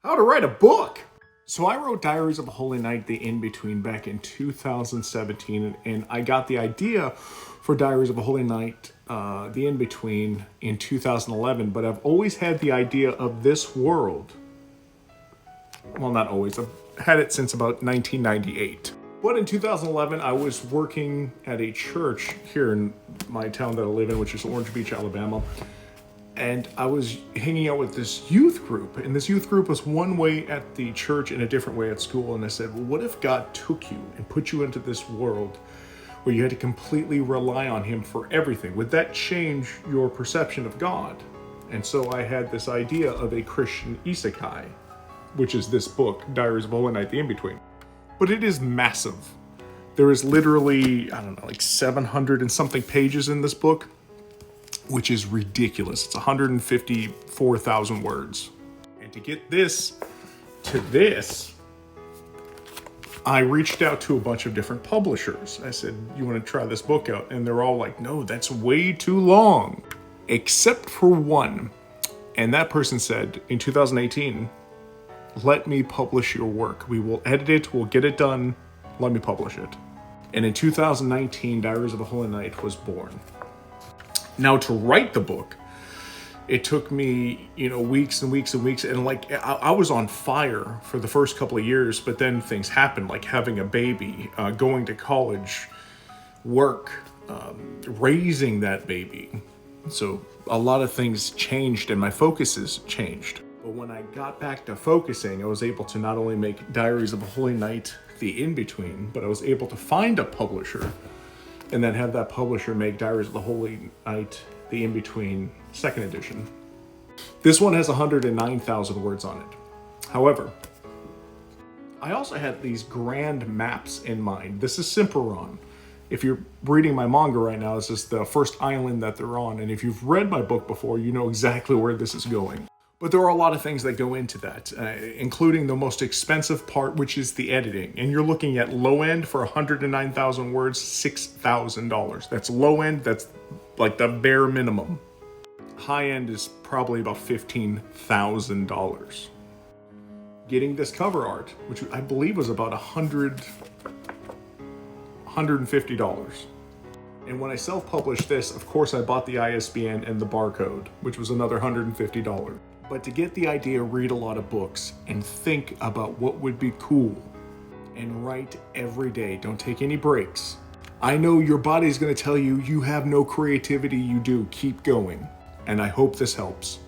How to write a book. So I wrote Diaries of a Holy Night, The In-Between back in 2017, and I got the idea for Diaries of a Holy Night, The In-Between in 2011, but I've always had the idea of this world. Well, not always, I've had it since about 1998. But in 2011, I was working at a church here in my town that I live in, which is Orange Beach, Alabama. And I was hanging out with this youth group, and this youth group was one way at the church and a different way at school. And I said, well, what if God took you and put you into this world where you had to completely rely on him for everything? Would that change your perception of God? And so I had this idea of a Christian isekai, which is this book, Diaries of a Holy Night, The In-Between. But it is massive. There is literally, I don't know, like 700 and something pages in this book, which is ridiculous. It's 154,000 words. And to get this to this, I reached out to a bunch of different publishers. I said, you want to try this book out? And they're all like, no, that's way too long. Except for one. And that person said, in 2018, let me publish your work. We will edit it, we'll get it done, let me publish it. And in 2019, Diaries of a Holy Night was born. Now, to write the book, it took me, weeks and weeks and weeks. And I was on fire for the first couple of years, but then things happened, like having a baby, going to college, work, raising that baby. So a lot of things changed and my focuses changed. But when I got back to focusing, I was able to not only make Diaries of a Holy Night, The In-Between, but I was able to find a publisher and then have that publisher make Diaries of the Holy Night, The In-Between, second edition. This one has 109,000 words on it. However, I also had these grand maps in mind. This is Simperon. If you're reading my manga right now, this is the first island that they're on. And if you've read my book before, you know exactly where this is going. But there are a lot of things that go into that, including the most expensive part, which is the editing. And you're looking at low end for 109,000 words, $6,000. That's low end, that's like the bare minimum. High end is probably about $15,000. Getting this cover art, which I believe was about $150. And when I self-published this, of course I bought the ISBN and the barcode, which was another $150. But to get the idea, read a lot of books and think about what would be cool and write every day. Don't take any breaks. I know your body's going to tell you you have no creativity. You do. Keep going. And I hope this helps.